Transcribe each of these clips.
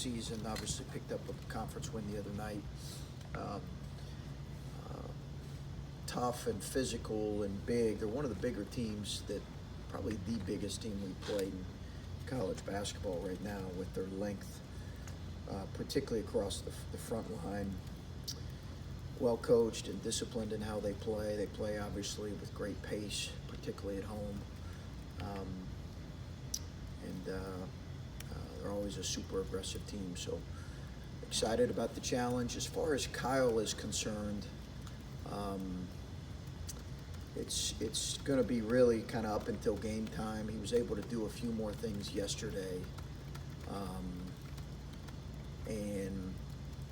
season. Obviously picked up a conference win the other night. Um, Tough and physical and big. They're one of the bigger teams, that probably the biggest team we played in college basketball right now, with their length, particularly across the front line. Well coached and disciplined in how they play. They play obviously with great pace, particularly at home. They're always a super aggressive team. So excited about the challenge. As far as Kyle is concerned, it's going to be really kind of up until game time. He was able to do a few more things yesterday, and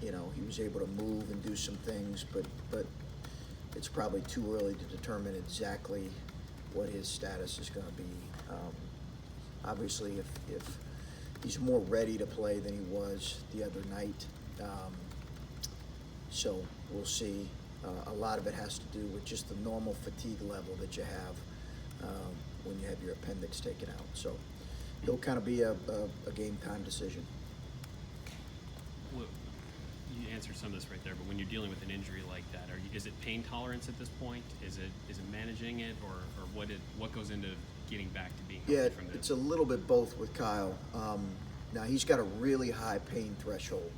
he was able to move and do some things, but it's probably too early to determine exactly what his status is going to be. Obviously, if he's more ready to play than he was the other night, so we'll see. A lot of it has to do with just the normal fatigue level that you have when you have your appendix taken out. So it'll kind of be a game time decision. Well, you answered some of this right there, but when you're dealing with an injury like that, is it pain tolerance at this point? Is it managing it, or what goes into getting back to being healthy from this? It's a little bit both with Kyle. Now he's got a really high pain threshold.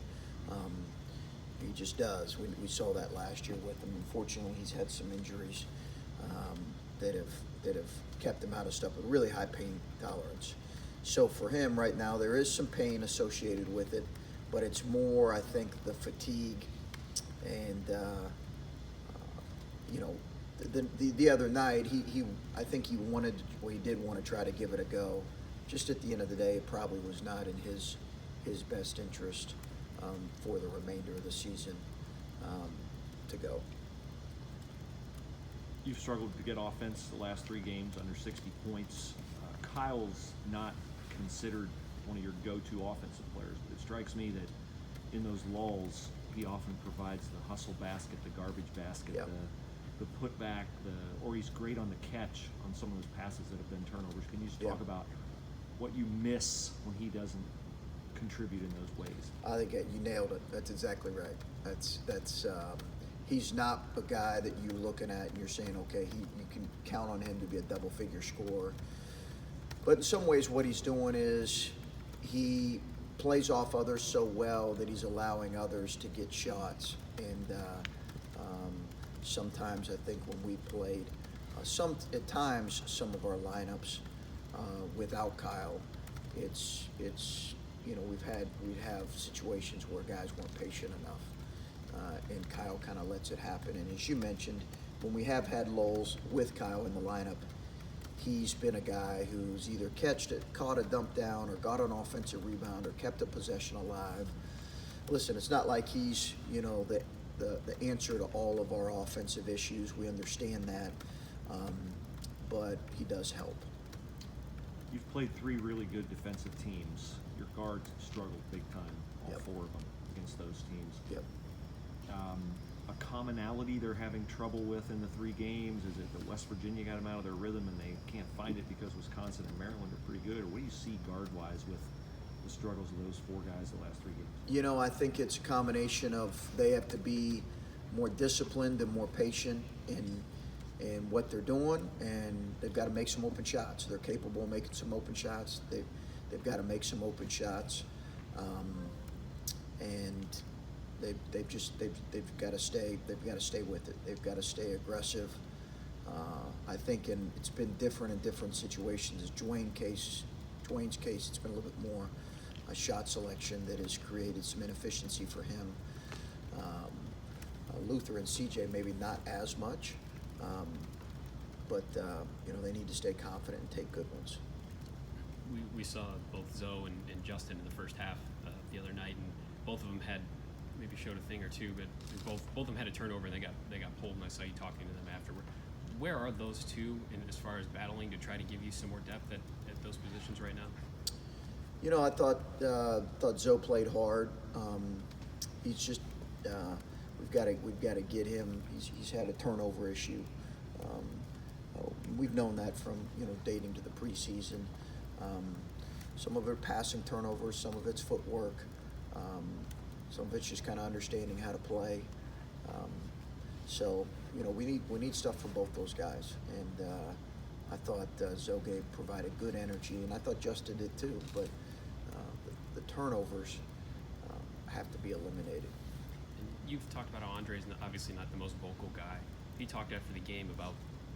He just does. We saw that last year with him. Unfortunately, he's had some injuries that have kept him out of stuff with really high pain tolerance. So for him right now, there is some pain associated with it, but it's more, I think, the fatigue and the other night I think he did want to try to give it a go. Just at the end of the day, it probably was not in his best interest for the remainder of the season to go. You've struggled to get offense the last 3 games, under 60 points. Kyle's not considered one of your go-to offensive players, but it strikes me that in those lulls, he often provides the hustle basket, the garbage basket, Yep. the putback, or he's great on the catch on some of those passes that have been turnovers. Can you just talk about what you miss when he doesn't contribute in those ways? I think you nailed it. That's exactly right. He's not a guy that you're looking at and you're saying, okay, you can count on him to be a double-figure scorer. But in some ways, what he's doing is he plays off others so well that he's allowing others to get shots. And sometimes I think when we played, at times some of our lineups without Kyle, it's we'd have situations where guys weren't patient enough, and Kyle kind of lets it happen. And as you mentioned, when we have had lulls with Kyle in the lineup, he's been a guy who's either caught a dump down, or got an offensive rebound, or kept a possession alive. Listen, it's not like he's the answer to all of our offensive issues. We understand that, but he does help. You've played 3 really good defensive teams. Your guards struggled big time, all 4 of them, against those teams. Yep. A commonality they're having trouble with in the 3 games? Is it that West Virginia got them out of their rhythm and they can't find it because Wisconsin and Maryland are pretty good? Or what do you see guard-wise with the struggles of those 4 guys the last 3 games? I think it's a combination of they have to be more disciplined and more patient in what they're doing, and they've got to make some open shots. They're capable of making some open shots. They've got to make some open shots, and they've got to stay with it. They've got to stay aggressive. I think it's been different in different situations. In Dwayne's case, it's been a little bit more a shot selection that has created some inefficiency for him. Luther and CJ maybe not as much, but they need to stay confident and take good ones. We saw both Zoe and Justin in the first half the other night, and both of them maybe showed a thing or two, but both of them had a turnover, and they got pulled, and I saw you talking to them afterward. Where are those two as far as battling to try to give you some more depth at those positions right now? I thought Zoe played hard. He's just we've got to get him. He's had a turnover issue. We've known that from dating to the preseason. Some of it passing turnovers, some of it's footwork. Some of it's just kind of understanding how to play. So, we need stuff from both those guys. And I thought Zoe provided good energy, and I thought Justin did too. But the turnovers have to be eliminated. And you've talked about how Andre's obviously not the most vocal guy. He talked after the game about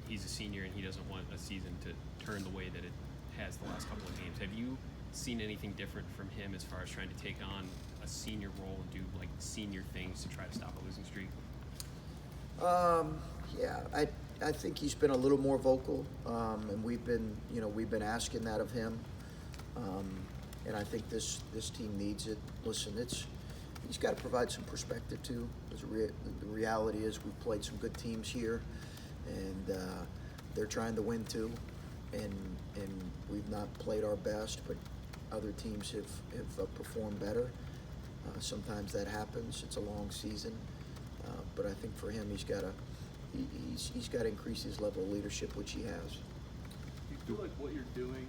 he's a senior and he doesn't want a season to turn the way that it has the last couple of games. Have you seen anything different from him as far as trying to take on a senior role and do like senior things to try to stop a losing streak? Yeah, I think he's been a little more vocal, and we've been asking that of him, and I think this team needs it. Listen, he's got to provide some perspective too. The reality is we've played some good teams here, and they're trying to win too, and we've not played our best, but other teams have performed better. Sometimes that happens. It's a long season, but I think for him, he's got to increase his level of leadership, which he has. Do you feel like what you're doing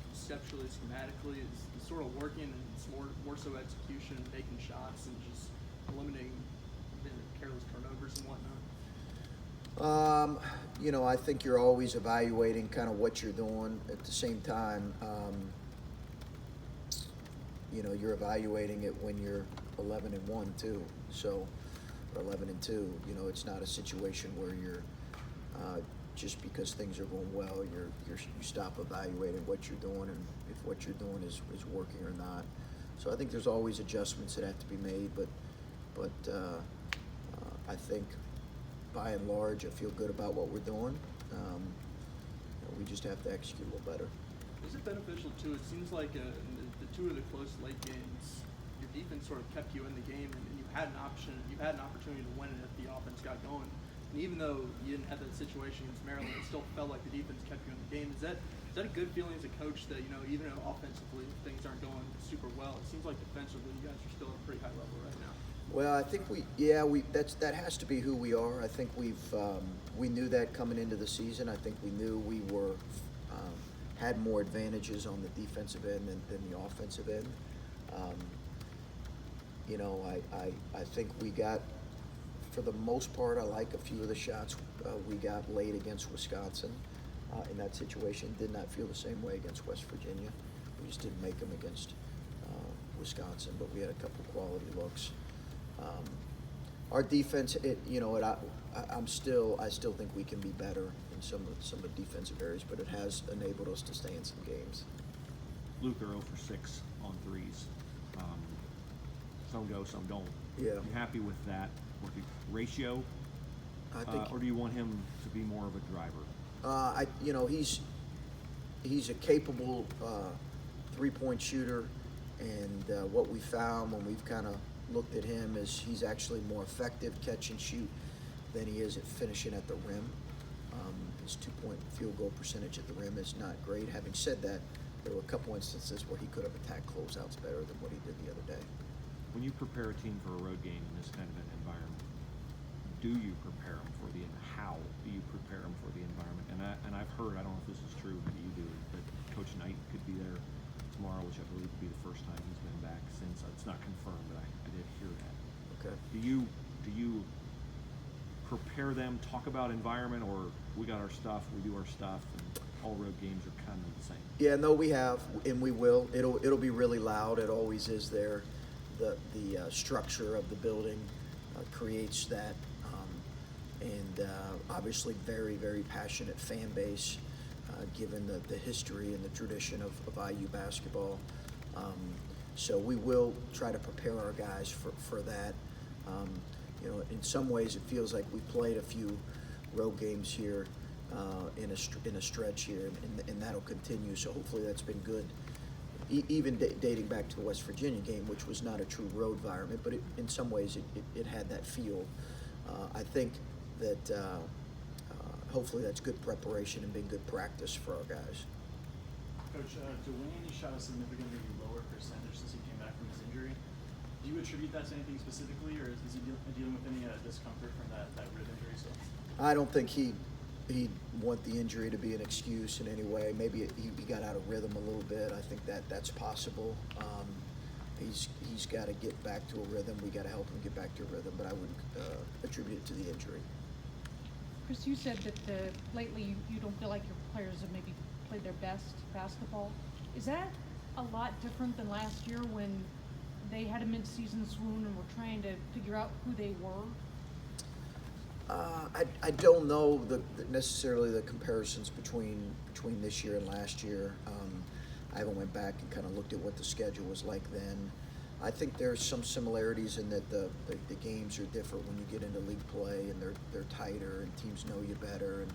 conceptually, schematically, is sort of working, and it's more so execution and making shots and just eliminating careless turnovers and whatnot? I think you're always evaluating kind of what you're doing. At the same time, you're evaluating it when you're 11-1 too. So, or 11-2. It's not a situation where you're just because things are going well, you stop evaluating what you're doing and if what you're doing is working or not. So I think there's always adjustments that have to be made, but I think by and large I feel good about what we're doing. We just have to execute a little better. Was it beneficial too? It seems like in the two of the close late games, your defense sort of kept you in the game, and you had an opportunity to win it if the offense got going. And even though you didn't have that situation against Maryland, it still felt like the defense kept you in the game. Is that a good feeling as a coach that even though offensively things aren't going super well, it seems like defensively you guys are still at a pretty high level right now? Well, I think that has to be who we are. I think we knew that coming into the season. I think we knew we were had more advantages on the defensive end than the offensive end. I think we got, for the most part, I like a few of the shots we got late against Wisconsin. In that situation, did not feel the same way against West Virginia. We just didn't make them against Wisconsin, but we had a couple quality looks. Our defense, I still think we can be better in some of the defensive areas, but it has enabled us to stay in some games. Luke are 0 for 6 on threes. Some go, some don't. Yeah. You happy with that ratio? I think, or do you want him to be more of a driver? He's a capable three-point shooter, and what we found when we've kind of looked at him is he's actually more effective catch and shoot than he is at finishing at the rim. His two-point field goal percentage at the rim is not great. Having said that, there were a couple instances where he could have attacked closeouts better than what he did the other day. When you prepare a team for a road game in this kind of an environment, do you prepare them for how do you prepare them for the environment? And I've heard, I don't know if this is true, maybe you do, that Coach Knight could be there tomorrow, which I believe would be the first time he's been back since. It's not confirmed, but I did hear that. Okay. Do you prepare them, talk about environment, or we got our stuff, we do our stuff, and all road games are kind of the same? Yeah, no, we have, and we will. It'll be really loud. It always is there. The structure of the building creates that, and obviously very, very passionate fan base, given the history and the tradition of IU basketball. So we will try to prepare our guys for that. In some ways it feels like we played a few road games here in a stretch here, and that'll continue. So hopefully that's been good. Even dating back to the West Virginia game, which was not a true road environment, but in some ways it had that feel. I think that hopefully that's good preparation and been good practice for our guys. Coach, Dwayne shot a significantly lower percentage since he came back from his injury. Do you attribute that to anything specifically, or is he dealing with any discomfort from that rib injury? So I don't think he'd want the injury to be an excuse in any way. Maybe he got out of rhythm a little bit. I think that's possible. he's got to get back to a rhythm. We got to help him get back to a rhythm, but I wouldn't attribute it to the injury. Chris, you said that lately you don't feel like your players have maybe played their best basketball. Is that a lot different than last year when they had a mid-season swoon and were trying to figure out who they were? I don't know necessarily the comparisons between this year and last year. I haven't went back and kind of looked at what the schedule was like then. I think there's some similarities in that the games are different when you get into league play, and they're tighter and teams know you better,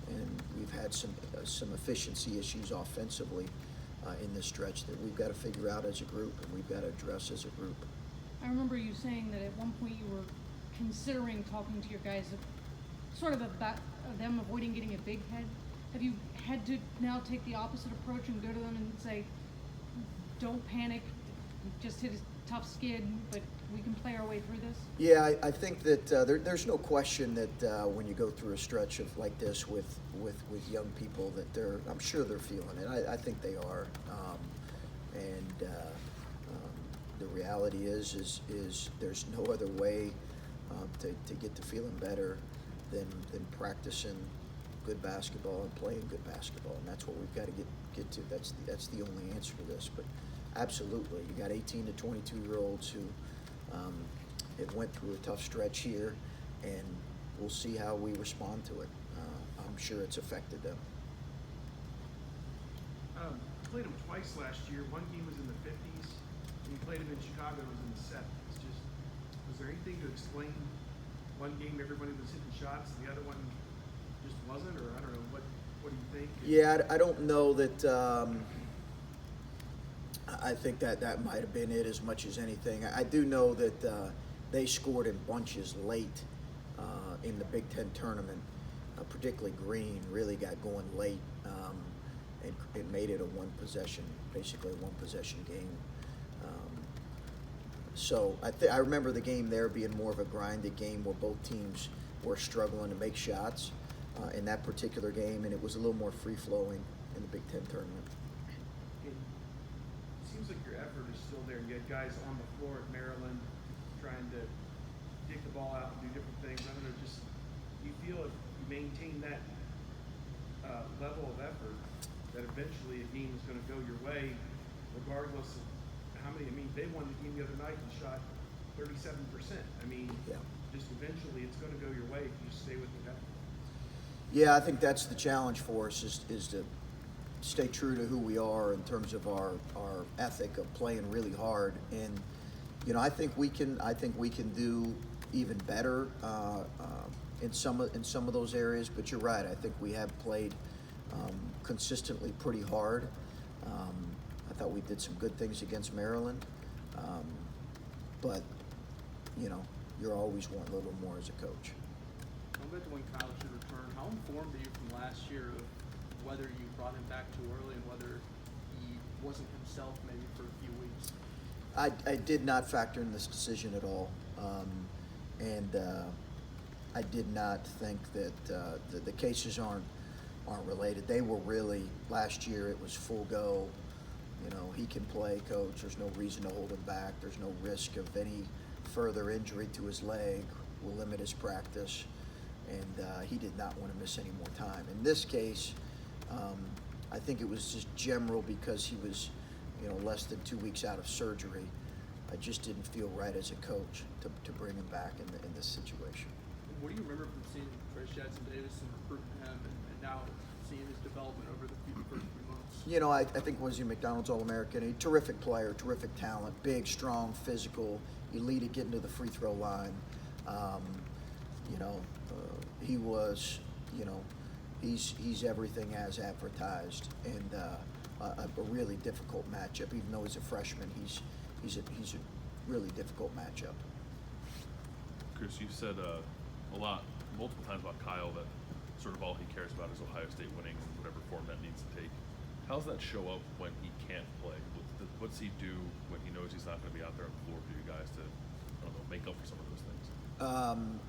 and we've had some efficiency issues offensively in this stretch that we've got to figure out as a group, and we've got to address as a group. I remember you saying that at one point you were considering talking to your guys sort of about them avoiding getting a big head. Have you had to now take the opposite approach and go to them and say, don't panic, just hit a tough skid, but we can play our way through this? Yeah, I think that there's no question that when you go through a stretch of like this with young people, that I'm sure they're feeling it. I think they are, the reality is there's no other way to get to feeling better than practicing good basketball and playing good basketball, and that's what we've got to get to. That's the only answer to this. But absolutely, you got 18 to 22-year-olds who have went through a tough stretch here, and we'll see how we respond to it. I'm sure it's affected them. Played him twice last year. One game was in the 50s, and you played him in Chicago. It was in the 70s. Was there anything to explain? One game everybody was hitting shots, and the other one just wasn't, or I don't know. What do you think? Yeah, I don't know that. I think that might have been it as much as anything. I do know that they scored in bunches late in the Big Ten tournament. Particularly Green really got going late, and it made it basically a one-possession game. So I remember the game there being more of a grinded game where both teams were struggling to make shots in that particular game, and it was a little more free-flowing in the Big Ten tournament. It seems like your effort is still there. You had guys on the floor at Maryland trying to dig the ball out and do different things. I don't know, just do you feel if you maintain that level of effort that eventually a game is going to go your way, regardless of how many? I mean, they won the game the other night and shot 37%. I mean, Yeah. just eventually it's going to go your way if you stay with the effort. Yeah, I think that's the challenge for us is to stay true to who we are in terms of our ethic of playing really hard. And I think we can do even better in some of those areas. But you're right. I think we have played consistently pretty hard. I thought we did some good things against Maryland, but you're always wanting a little more as a coach. Going back to when Kyle should return, how informed are you from last year of whether you brought him back too early and whether he wasn't himself maybe for a few weeks? I did not factor in this decision at all, and I did not think that the cases aren't related. They were really, last year it was full go. He can play, coach. There's no reason to hold him back. There's no risk of any further injury to his leg. Will limit his practice, and he did not want to miss any more time. In this case, I think it was just general because he was, less than 2 weeks out of surgery. I just didn't feel right as a coach to bring him back in this situation. What do you remember from seeing Trace Jackson-Davis and recruiting him and now seeing his development over the first few months? I think was he McDonald's All-American, a terrific player, terrific talent, big, strong, physical, elite at getting to the free throw line. He was, he's everything as advertised, and a really difficult matchup. Even though he's a freshman, he's a really difficult matchup. Chris, you've said multiple times about Kyle that sort of all he cares about is Ohio State winning in whatever form that needs to take. How does that show up when he can't play? What's he do when he knows he's not going to be out there on the floor for you guys to, make up for some of those things?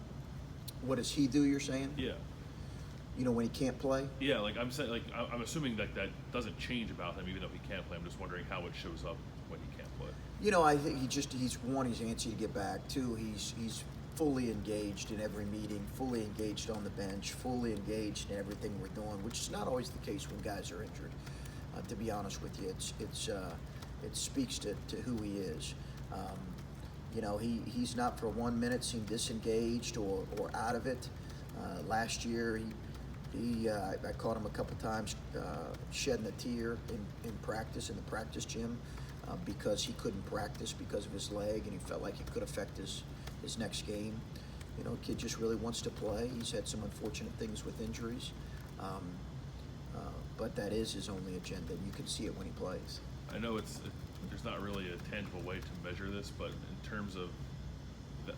What does he do, you're saying? Yeah. When he can't play? Yeah, I'm saying, I'm assuming that doesn't change about him even though he can't play. I'm just wondering how it shows up when he can't play. I think he's antsy to get back. Two, he's fully engaged in every meeting, fully engaged on the bench, fully engaged in everything we're doing, which is not always the case when guys are injured. To be honest with you, it speaks to who he is. He's not for 1 minute seemed disengaged or out of it. Last year, I caught him a couple times shedding a tear in practice, in the practice gym, because he couldn't practice because of his leg, and he felt like it could affect his next game. Kid just really wants to play. He's had some unfortunate things with injuries, but that is his only agenda, and you can see it when he plays. I know there's not really a tangible way to measure this, but in terms of the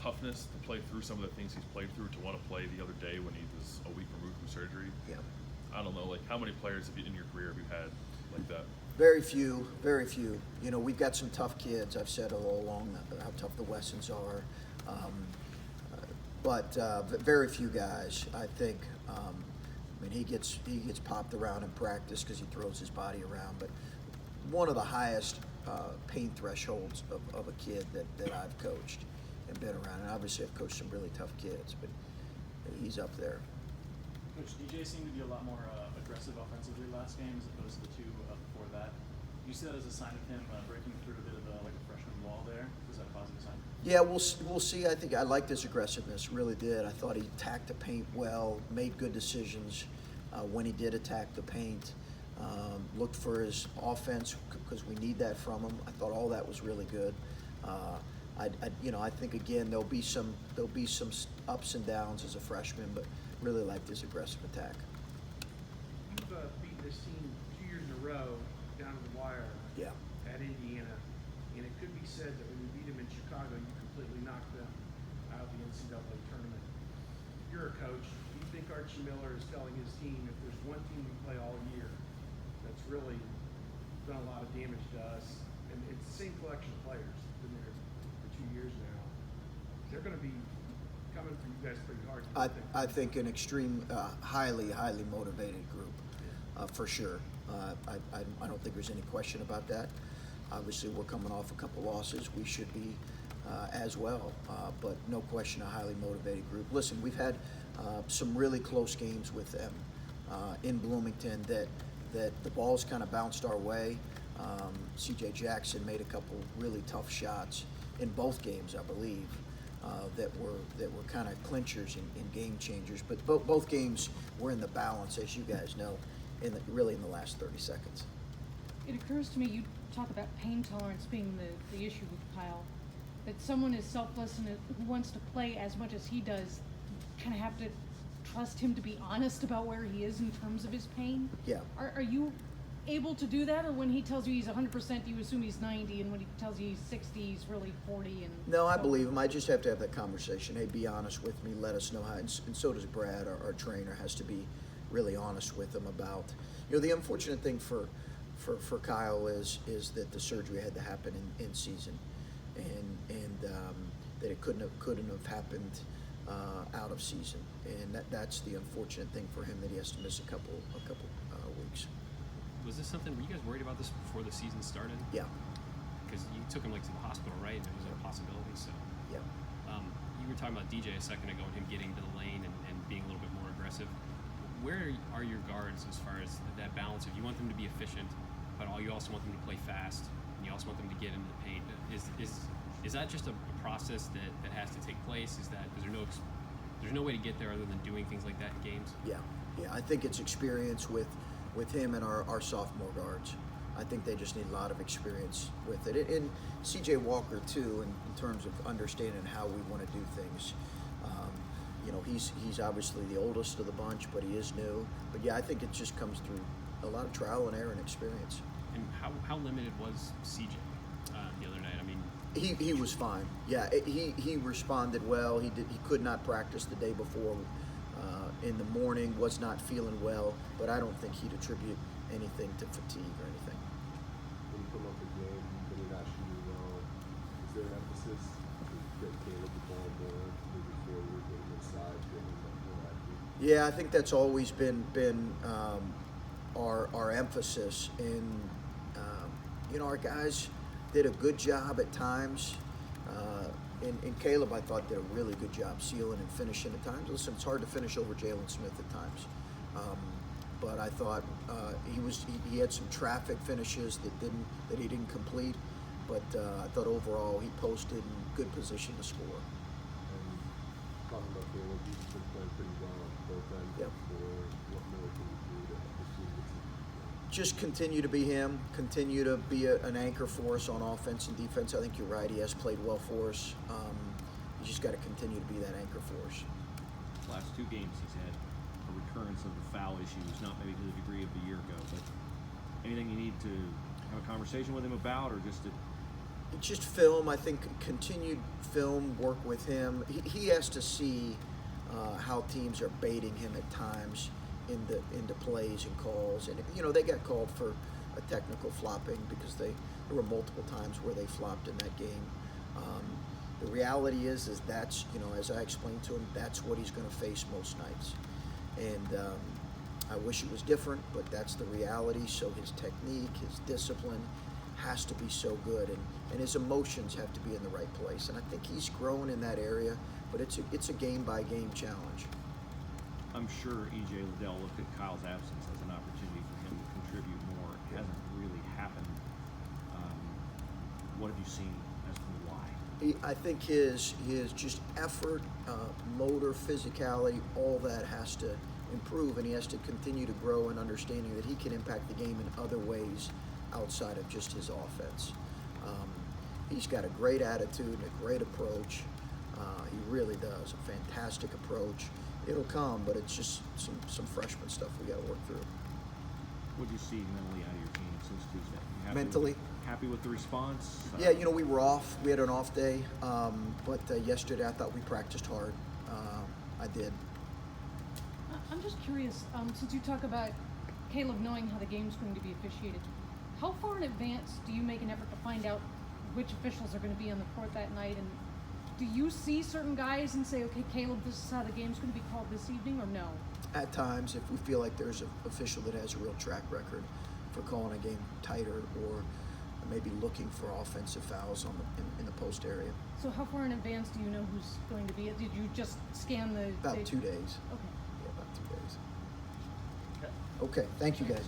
toughness to play through some of the things he's played through, to want to play the other day when he was a week removed from surgery. Yeah. I don't know, like how many players have you in your career have you had like that? Very few, very few. We've got some tough kids. I've said all along how tough the Wessons are, but very few guys. I think. He gets popped around in practice because he throws his body around, but one of the highest pain thresholds of a kid that I've coached and been around. And obviously I've coached some really tough kids, but he's up there. Coach, DJ seemed to be a lot more aggressive offensively last game as opposed to the two before that. Do you see that as a sign of him breaking through a bit of like a freshman wall there? Is that a positive sign? Yeah, we'll see. I think I liked his aggressiveness, really did. I thought he attacked the paint well, made good decisions when he did attack the paint. Looked for his offense because we need that from him. I thought all that was really good. I think again there'll be some ups and downs as a freshman, but really liked his aggressive attack. You've beaten this team 2 years in a row down to the wire. Yeah. At Indiana, and it could be said that when you beat them in Chicago, you completely knocked them out of the NCAA tournament. You're a coach. Do you think Archie Miller is telling his team, if there's one team we play all year that's really done a lot of damage to us, and it's the same collection of players, been there for 2 years now, they're going to be coming for you guys pretty hard? I think an extreme, highly motivated group, for sure. I don't think there's any question about that. Obviously, we're coming off a couple losses. We should be as well, but no question, a highly motivated group. Listen, we've had some really close games with them in Bloomington that the ball's kind of bounced our way. C.J. Jackson made a couple really tough shots in both games, I believe, that were kind of clinchers and game changers. But both games were in the balance, as you guys know, really in the last 30 seconds. It occurs to me, you talk about pain tolerance being the issue with Kyle, that someone as selfless and who wants to play as much as he does, kind of have to trust him to be honest about where he is in terms of his pain. Yeah. Are you able to do that, or when he tells you he's 100%, you assume he's 90, and when he tells you he's 60, he's really 40? And no, I believe him. I just have to have that conversation. Hey, be honest with me. Let us know how. And so does Brad, our trainer, has to be really honest with him about. The unfortunate thing for Kyle is that the surgery had to happen in season, and that it couldn't have happened out of season, and that's the unfortunate thing for him, that he has to miss a couple weeks. Was this something? Were you guys worried about this before the season started? Yeah. Because you took him to the hospital, right? And it was a possibility. So. Yeah. You were talking about DJ a second ago and him getting to the lane and being a little bit more aggressive. Where are your guards as far as that balance of you want them to be efficient, but you also want them to play fast, and you also want them to get into the paint? Is that just a process that has to take place? Is there's no way to get there other than doing things like that in games? Yeah. I think it's experience with him and our sophomore guards. I think they just need a lot of experience with it. And C.J. Walker, too, in terms of understanding how we want to do things. He's obviously the oldest of the bunch, but he is new. But, yeah, I think it just comes through a lot of trial and error and experience. And how limited was C.J. The other night? I mean, he was fine. Yeah, he responded well. He could not practice the day before. In the morning, was not feeling well, but I don't think he'd attribute anything to fatigue or anything. When you come up a game, when you're not shooting well, is there an emphasis to get Caleb the ball more, moving forward, getting inside, getting more active? Yeah, I think that's always been our emphasis. And our guys, did a good job at times. And Caleb, I thought, did a really good job sealing and finishing at times. Listen, it's hard to finish over Jalen Smith at times. But I thought he had some traffic finishes that he didn't complete. But I thought overall he posted in good position to score. And talking about Caleb, he's been playing pretty well on both ends. Yep. Or what more can you do to help the team get some? Just continue to be him, continue to be an anchor for us on offense and defense. I think you're right, he has played well for us. You just got to continue to be that anchor for us. Last 2 games he's had a recurrence of the foul issues, not maybe to the degree of a year ago, but anything you need to have a conversation with him about, or just to Just film, I think continued film, work with him. He has to see how teams are baiting him at times into plays and calls. And, they got called for a technical flopping because there were multiple times where they flopped in that game. The reality is that's, as I explained to him, that's what he's going to face most nights. And I wish it was different, but that's the reality. So his technique, his discipline has to be so good, and his emotions have to be in the right place. And I think he's grown in that area, but it's a game-by-game challenge. I'm sure E.J. Liddell looked at Kyle's absence as an opportunity for him to contribute more. It hasn't really happened. What have you seen as to why? I think his just effort, motor, physicality, all that has to improve, and he has to continue to grow in understanding that he can impact the game in other ways outside of just his offense. He's got a great attitude and a great approach. He really does, a fantastic approach. It'll come, but it's just some freshman stuff we got to work through. What did you see mentally out of your team since Tuesday? You happy Mentally? Happy with the response? Yeah, we were off. We had an off day, but yesterday I thought we practiced hard. I did. I'm just curious, since you talk about Caleb knowing how the game's going to be officiated, how far in advance do you make an effort to find out which officials are going to be on the court that night? And do you see certain guys and say, okay, Caleb, this is how the game's going to be called this evening, or no? At times, if we feel like there's an official that has a real track record for calling a game tighter, or maybe looking for offensive fouls in the post area. So how far in advance do you know who's going to be it? Did you just scan the... About 2 days. Okay. Yeah, about 2 days. Okay, thank you guys.